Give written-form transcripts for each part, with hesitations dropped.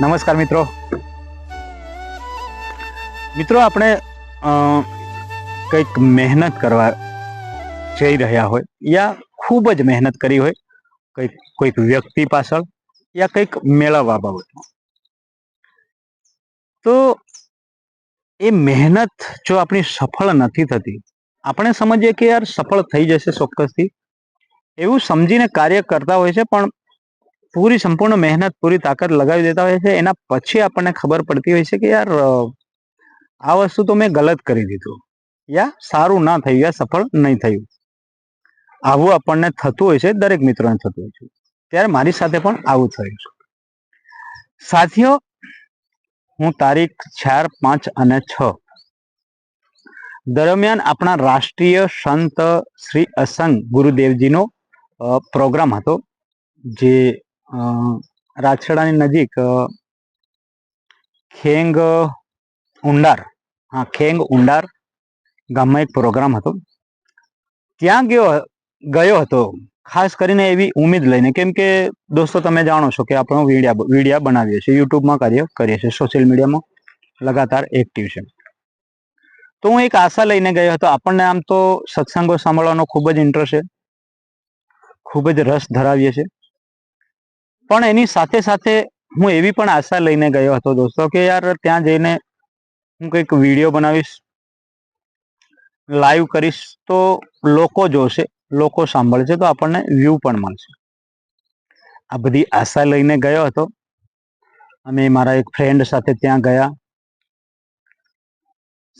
નમસ્કાર મિત્રો આપણે કંઈક મહેનત કરવા જઈ રહ્યા હોય યા ખૂબ જ મહેનત કરી હોય કોઈક વ્યક્તિ પાછળ યા કંઈક મેળવવા બાબતમાં, તો એ મહેનત જો આપણી સફળ નથી થતી, આપણે સમજીએ કે યાર સફળ થઈ જશે ચોક્કસથી, એવું સમજીને કાર્ય કરતા હોય છે, પણ પૂરી સંપૂર્ણ મહેનત પૂરી તાકાત લગાવી દેતા હોય છે. એના પછી આપણને ખબર પડતી હોય છે કે યાર આ વસ્તુ તો મેં ગલત કરી દીધું, યા સારું ના થયું, યા સફળ નહીં થયું. આવું આપણને થતું હોય છે, દરેક મિત્રોને થતું હોય છે. ત્યારે મારી સાથે પણ આવું થયું છે. સાથીઓ, હું તારીખ 4, 5 અને 6 દરમિયાન આપણા રાષ્ટ્રીય સંત શ્રી અસંગ ગુરુદેવજીનો પ્રોગ્રામ હતો, જે રાજછેડાની નજીક ખેંગ ઉંડાર ગામમાં એક પ્રોગ્રામ હતો. ત્યાં ગયો હતો ખાસ કરીને એવી ઉમ્મીદ લઈને, કેમ કે દોસ્તો તમે જાણો છો કે આપણો વિડીયા બનાવીએ છીએ, યુટ્યુબમાં કાર્ય કરીએ છીએ, સોશિયલ મીડિયામાં લગાતાર એક્ટિવ છે. તો હું એક આશા લઈને ગયો હતો. આપણને આમ તો સત્સંગો સાંભળવાનો ખૂબ જ ઇન્ટરેસ્ટ છે, ખૂબ જ રસ ધરાવીએ છીએ, પણ એની સાથે સાથે હું એવી પણ આશા લઈને ગયો હતો દોસ્તો કે યાર ત્યાં જઈને હું કંઈક વિડીયો બનાવીશ, લાઈવ કરીશ, તો લોકો જોશે, લોકો સાંભળશે, તો આપણને વ્યૂ પણ મળશે. આ બધી આશા લઈને ગયો હતો. અમે મારા એક ફ્રેન્ડ સાથે ત્યાં ગયા.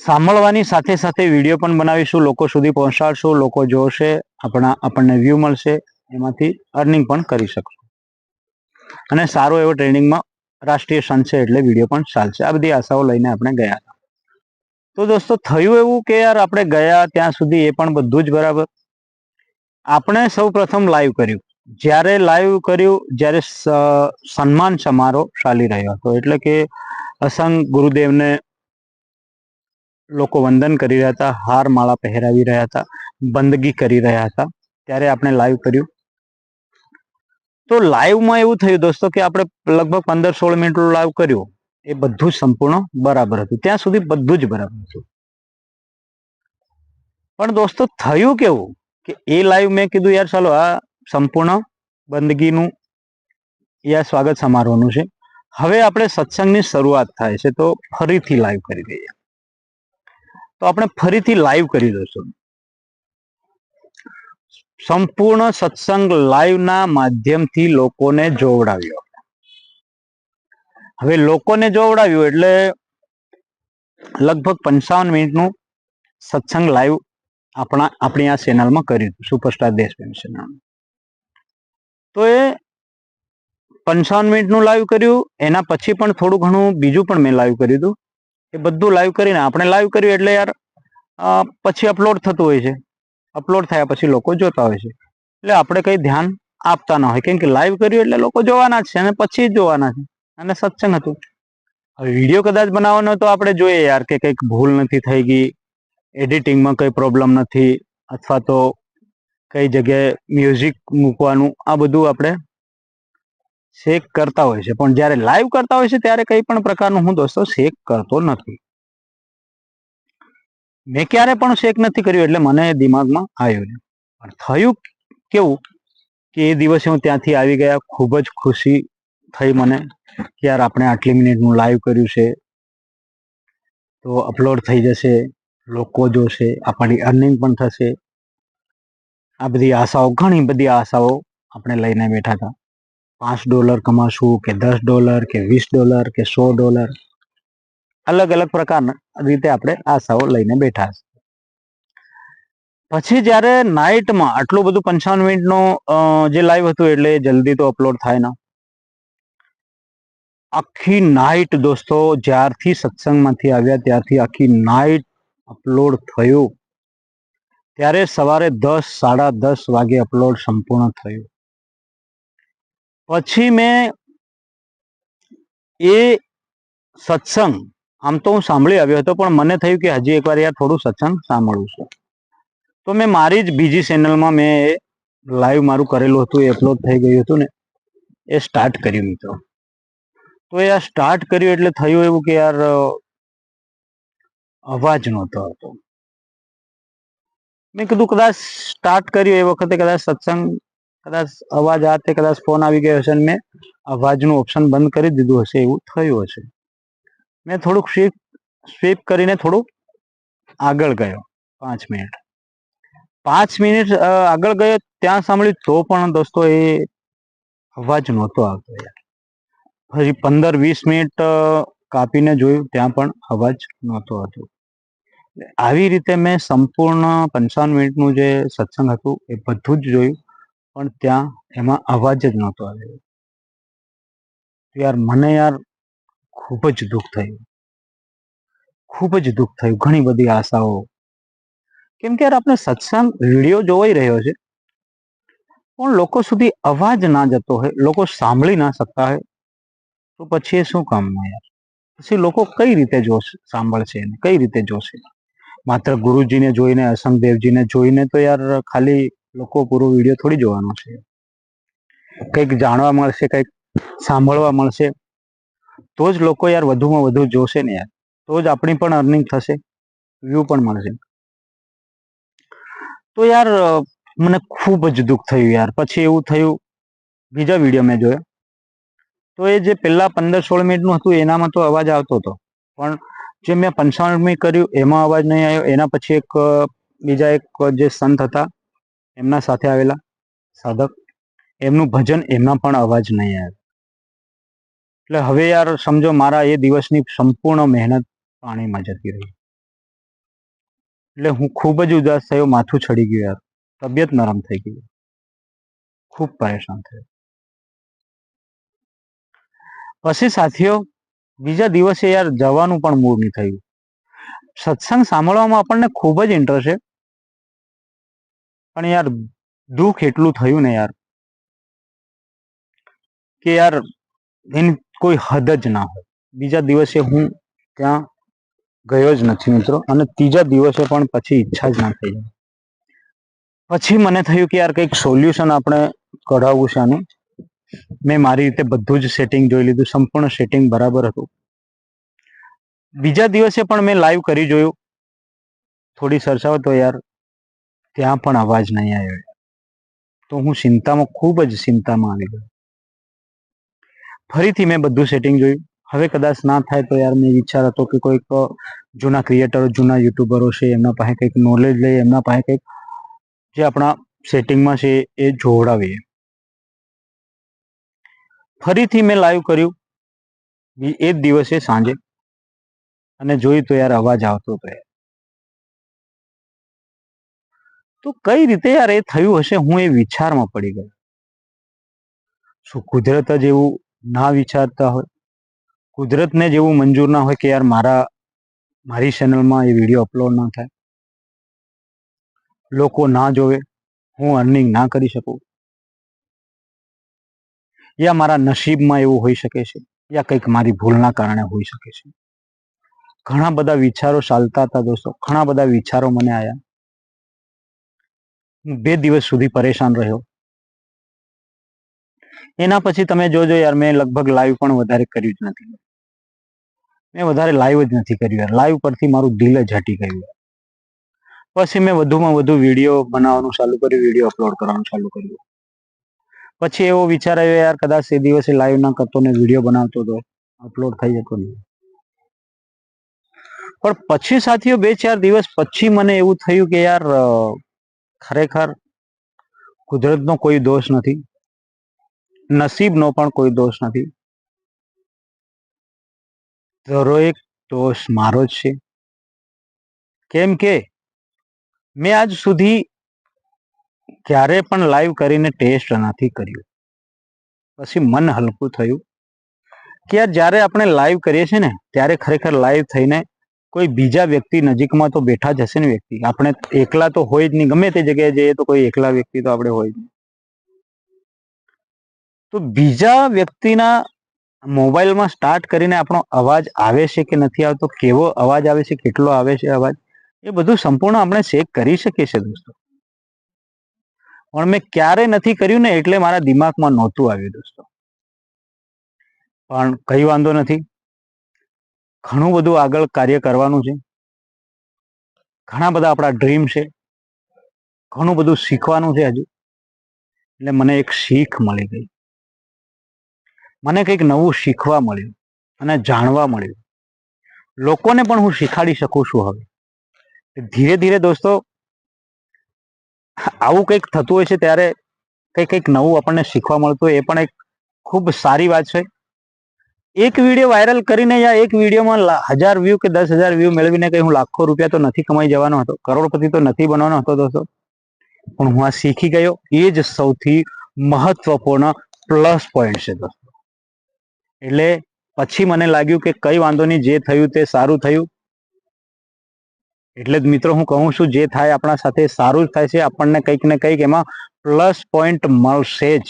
સાંભળવાની સાથે સાથે વિડીયો પણ બનાવીશું, લોકો સુધી પહોંચાડશું, લોકો જોશે, આપણને વ્યૂ મળશે, એમાંથી અર્નિંગ પણ કરી શકશું, અને સારો એવો ટ્રેનિંગમાં રાષ્ટ્રીય સંત છે એટલે વિડીયો પણ ચાલશે. આ બધી આશાઓ લઈને આપણે ગયા હતા. તો દોસ્તો થયું એવું કે યાર આપણે ગયા ત્યાં સુધી એ પણ બધું જ બરાબર. આપણે સૌ પ્રથમ લાઈવ કર્યું. જ્યારે સન્માન સમારોહ ચાલી રહ્યો હતો, એટલે કે અસંગ ગુરુદેવને લોકો વંદન કરી રહ્યા હતા, હાર માળા પહેરાવી રહ્યા હતા, બંદગી કરી રહ્યા હતા, ત્યારે આપણે લાઈવ કર્યું. તો લાઈવમાં એવું થયું દોસ્તો કે આપણે લગભગ 15-16 મિનિટ લાઈવ કર્યું. એ બધું જ સંપૂર્ણ બરાબર હતું, ત્યાં સુધી બધું જ બરાબર હતું. પણ દોસ્તો થયું કેવું કે એ લાઈવ મેં કીધું યાર ચાલો આ સંપૂર્ણ બંદગીનું યા સ્વાગત સમારોહનું છે, હવે આપણે સત્સંગની શરૂઆત થાય છે, તો ફરીથી લાઈવ કરી દઈએ. તો આપણે ફરીથી લાઈવ કરી દઈશું. સંપૂર્ણ સત્સંગ લાઈવના માધ્યમથી લોકોને જોવડાવ્યો. હવે લોકોને જોવડાવ્યું એટલે લગભગ 55 મિનિટનું સત્સંગ લાઈવ આપણી આ ચેનલમાં કર્યું, સુપરસ્ટાર દેશપ્રેમ ચેનલ. તો એ 55 મિનિટનું લાઈવ કર્યું. એના પછી પણ થોડું ઘણું બીજું પણ મેં લાઈવ કર્યું હતું. એ બધું લાઈવ કરીને આપણે લાઈવ કર્યું એટલે યાર પછી અપલોડ થતું હોય છે. અપલોડ થયા પછી લોકો જોતા હોય છે, એટલે આપણે કંઈ ધ્યાન આપતા ના હોય, કેમ કે લાઈવ કર્યું એટલે લોકો જોવાના જ છે અને પછી જ જોવાના છે, અને સત્સંગ હતું. હવે વિડીયો કદાચ બનાવવાનો તો આપણે જોઈએ યાર કે કંઈક ભૂલ નથી થઈ ગઈ, એડિટિંગમાં કંઈ પ્રોબ્લેમ નથી, અથવા તો કઈ જગ્યાએ મ્યુઝિક મૂકવાનું, આ બધું આપણે શેક કરતા હોય છે. પણ જ્યારે લાઈવ કરતા હોય છે ત્યારે કંઈ પણ પ્રકારનું હું દોસ્તો શેક કરતો નથી. મેં ક્યારે પણ શેક નથી કર્યું, એટલે મને દિમાગમાં આવ્યું. પણ થયું કેવું કે એ દિવસે હું ત્યાંથી આવી ગયા, ખૂબ જ ખુશી થઈ મને કે યાર આપણે આટલી મિનિટનું લાઈવ કર્યું છે, તો અપલોડ થઈ જશે, લોકો જોશે, આપણી અર્નિંગ પણ થશે. આ બધી આશાઓ, ઘણી બધી આશાઓ આપણે લઈને બેઠા હતા. $5 કમાશું કે $10 કે $20 કે $100, અલગ અલગ પ્રકારના રીતે આપણે આશાઓ લઈને બેઠા છે. પછી જ્યારે નાઇટમાં આટલું બધું 55 મિનિટનો જે લાઈવ હતું, એટલે જલ્દી તો અપલોડ થાય ના. આખી નાઇટ દોસ્તો, જ્યારથી સત્સંગમાંથી આવ્યા ત્યારથી આખી નાઇટ અપલોડ થયું. ત્યારે સવારે 10, 10:30 વાગે અપલોડ સંપૂર્ણ થયું. પછી મેં એ સત્સંગ આમ તો હું સાંભળી આવ્યો હતો, પણ મને થયું કે હજી એકવાર યાર થોડું સત્સંગ સાંભળવું છે. તો મેં મારી જ બીજી ચેનલમાં મેં લાઈવ મારું કરેલું હતું, એ અપલોડ થઈ ગયું હતું ને, એ સ્ટાર્ટ કર્યું મિત્રો. તો એ આ સ્ટાર્ટ કર્યું એટલે થયું એવું કે યાર અવાજ નહોતો આવતો. મેં કીધું કદાચ સ્ટાર્ટ કર્યું એ વખતે કદાચ સત્સંગ કદાચ અવાજ આ તે કદાચ ફોન આવી ગયો હશે અને મેં અવાજનું ઓપ્શન બંધ કરી દીધું હશે, એવું થયું હશે. મેં થોડુંક સ્વીપ કરીને થોડુંક આગળ ગયો 5 મિનિટ. 5 મિનિટ આગળ ગયો ત્યાં સાંભળ્યું તો પણ દોસ્તો એ અવાજ નહોતો આવતો યાર. પછી 15-20 મિનિટ કાપીને જોયું ત્યાં પણ અવાજ નહોતો આવતો. આવી રીતે મેં સંપૂર્ણ 55 મિનિટનું જે સત્સંગ હતું એ બધું જ જોયું, પણ ત્યાં એમાં અવાજ જ નહોતો આવ્યો. યાર મને યાર ખૂબ જ દુઃખ થયું, ખૂબ જ દુઃખ થયું. ઘણી બધી આશાઓ, કેમ કે યાર આપણે સત્સંગ વિડીયો જોવાઈ રહ્યો છે પણ લોકો સુધી અવાજ ના જતો હોય, લોકો સાંભળી ના શકતા હોય, તો પછી એ શું કામનું યાર? પછી લોકો કઈ રીતે જોશે, સાંભળશે, કઈ રીતે જોશે? માત્ર ગુરુજીને જોઈને, અસંગદેવજીને જોઈને તો યાર ખાલી લોકો પૂરો વિડીયો થોડી જોવાનો છે. કંઈક જાણવા મળશે, કંઈક સાંભળવા મળશે, તો જ લોકો યાર વધુમાં વધુ જોશે ને યાર. તો જ આપણી પણ અર્નિંગ થશે, વ્યૂ પણ મળશે. તો યાર મને ખૂબ જ દુઃખ થયું યાર. પછી એવું થયું, બીજા વિડીયો મેં જોયા તો એ જે પહેલા 15-16 મિનિટનું હતું એનામાં તો અવાજ આવતો હતો, પણ જે મેં 55 મિનિટ કર્યું એમાં અવાજ નહીં આવ્યો. એના પછી બીજા એક જે સંત હતા એમના સાથે આવેલા સાધક, એમનું ભજન, એમાં પણ અવાજ નહીં આવ્યો. એટલે હવે યાર સમજો મારા એ દિવસની સંપૂર્ણ મહેનત પાણીમાં જતી રહી. એટલે હું ખૂબ જ ઉદાસ થયો, માથું ચડી ગયું યાર, તબિયત નરમ થઈ ગઈ, ખૂબ પરેશાન થયો. પછી સાથીઓ બીજા દિવસે યાર જવાનું પણ મૂડ નહીં થયું. સત્સંગ સાંભળવામાં આપણને ખૂબ જ ઇન્ટરેસ્ટ છે, પણ યાર દુઃખ એટલું થયું ને યાર કે યાર એની કોઈ હદ જ ના હોય. બીજા દિવસે હું ત્યાં ગયો જ નથી મિત્રો, અને ત્રીજા દિવસે પણ પછી ઈચ્છા જ ના થઈ. પછી મને થયું કે યાર કંઈક સોલ્યુશન આપણે કઢાવવું છે આનું. મેં મારી રીતે બધું જ સેટિંગ જોઈ લીધું, સંપૂર્ણ સેટિંગ બરાબર હતું. બીજા દિવસે પણ મેં લાઈવ કરી જોયું, થોડી સરસાવ, તો યાર ત્યાં પણ અવાજ નહીં આવ્યો. તો હું ચિંતામાં, ખૂબ જ ચિંતામાં આવી ગયો. ફરીથી મેં બધું સેટિંગ જોયું. હવે કદાચ ના થાય તો યાર મેં વિચાર હતો કે કોઈક જૂના ક્રિએટરો, જૂના યુટ્યુબરો છે એમના પાસે કંઈક નોલેજ લઈએ, એમના પાસે કંઈક જે આપણા સેટિંગમાં છે એ જોવડાવીએ. ફરીથી મેં લાઈવ કર્યું એ જ દિવસે સાંજે, અને જોયું તો યાર અવાજ આવતો હતો. તો કઈ રીતે યાર એ થયું હશે, હું એ વિચારમાં પડી ગયો. શું કુદરત જ એવું ના વિચારતા હોય? કુદરતને જ એવું મંજૂર ના હોય કે યાર મારી ચેનલમાં એ વિડીયો અપલોડ ના થાય, લોકો ના જોવે, હું અર્નિંગ ના કરી શકું? યા મારા નસીબમાં એવું હોઈ શકે છે, યા કંઈક મારી ભૂલના કારણે હોઈ શકે છે. ઘણા બધા વિચારો ચાલતા હતા દોસ્તો, ઘણા બધા વિચારો મને આવ્યા. હું 2 દિવસ સુધી પરેશાન રહ્યો. એના પછી તમે જોજો યાર, મેં લગભગ લાઈવ પણ વધારે કર્યું જ નથી. મેં વધારે લાઈવ જ નથી કર્યું યાર. લાઈવ પરથી મારું દિલ જ હટી ગયું. પછી મેં વધુમાં વધુ વિડીયો બનાવવાનું ચાલુ કર્યું, વિડીયો અપલોડ કરવાનું ચાલુ કર્યું. પછી એવો વિચાર આવ્યો યાર, કદાચ એ દિવસે લાઈવ ના કરતો ને વિડીયો બનાવતો તો અપલોડ થઈ જતો નહીં. પણ પછી સાથીઓ 2-4 દિવસ પછી મને એવું થયું કે યાર ખરેખર કુદરતનો કોઈ દોષ નથી, નસીબનો પણ કોઈ દોષ નથી. દરેક દોષ મારો જ છે. કેમ કે મેં આજ સુધી ક્યારે પણ લાઈવ કરીને ટેસ્ટ નથી કર્યું. પછી મન હલકું થયું કે યાર જ્યારે આપણે લાઈવ કરીએ છીએ ને, ત્યારે ખરેખર લાઈવ થઈને કોઈ બીજા વ્યક્તિ નજીકમાં તો બેઠા જ હશે ને વ્યક્તિ. આપણે એકલા તો હોય જ નહીં, ગમે તે જગ્યાએ જઈએ તો કોઈ એકલા વ્યક્તિ તો આપણે હોય જ નહીં. તો બીજા વ્યક્તિના મોબાઈલમાં સ્ટાર્ટ કરીને આપણો અવાજ આવે છે કે નથી આવતો, કેવો અવાજ આવે છે, કેટલો આવે છે અવાજ, એ બધું સંપૂર્ણ આપણે ચેક કરી શકીએ છીએ દોસ્તો. પણ મેં ક્યારે નથી કર્યું ને, એટલે મારા દિમાગમાં નહોતું આવ્યું દોસ્તો. પણ કઈ વાંધો નથી, ઘણું બધું આગળ કાર્ય કરવાનું છે, ઘણા બધા આપણા ડ્રીમ છે, ઘણું બધું શીખવાનું છે હજુ. એટલે મને એક શીખ મળી ગઈ, મને કંઈક નવું શીખવા મળ્યું અને જાણવા મળ્યું. લોકોને પણ હું શીખાડી શકું છું. હવે ધીરે ધીરે દોસ્તો આવું કંઈક થતું હોય છે ત્યારે કંઈક નવું આપણને શીખવા મળતું હોય, એ પણ એક ખૂબ સારી વાત છે. એક વિડીયો વાયરલ કરીને યા એક વિડીયોમાં 1000 વ્યૂ કે 10,000 વ્યૂ મેળવીને કઈ હું લાખો રૂપિયા તો નથી કમાઈ જવાનો હતો, કરોડપતિ તો નથી બનવાનો હતો દોસ્તો, પણ હું આ શીખી ગયો. એ જ સૌથી મહત્વપૂર્ણ પ્લસ પોઈન્ટ છે દોસ્તો. એટલે પછી મને લાગ્યું કે કઈ વાંધો નહીં, જે થયું તે સારું થયું. એટલે જ મિત્રો હું કહું છું, જે થાય આપણા સાથે સારું જ થાય છે, આપણને કંઈક ને કંઈક એમાં પ્લસ પોઈન્ટ મળશે જ.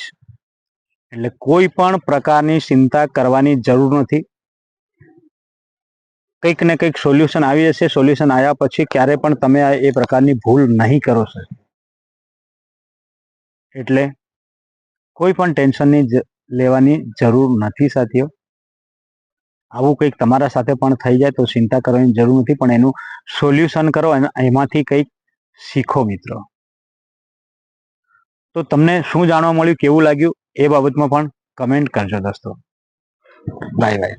એટલે કોઈ પણ પ્રકારની ચિંતા કરવાની જરૂર નથી. કંઈક ને કંઈક સોલ્યુશન આવી જશે. સોલ્યુશન આવ્યા પછી ક્યારે પણ તમે એ પ્રકારની ભૂલ નહીં કરો સર. એટલે કોઈ પણ ટેન્શનની લેવાની જરૂર નથી સાથીઓ. આવું કંઈક તમારા સાથે પણ થઈ જાય તો ચિંતા કરવાની જરૂર નથી, પણ એનું સોલ્યુશન કરો અને એમાંથી કંઈક શીખો મિત્રો. તો તમને શું જાણવા મળ્યું, કેવું લાગ્યું, એ બાબતમાં પણ કમેન્ટ કરજો દોસ્તો. Bye bye.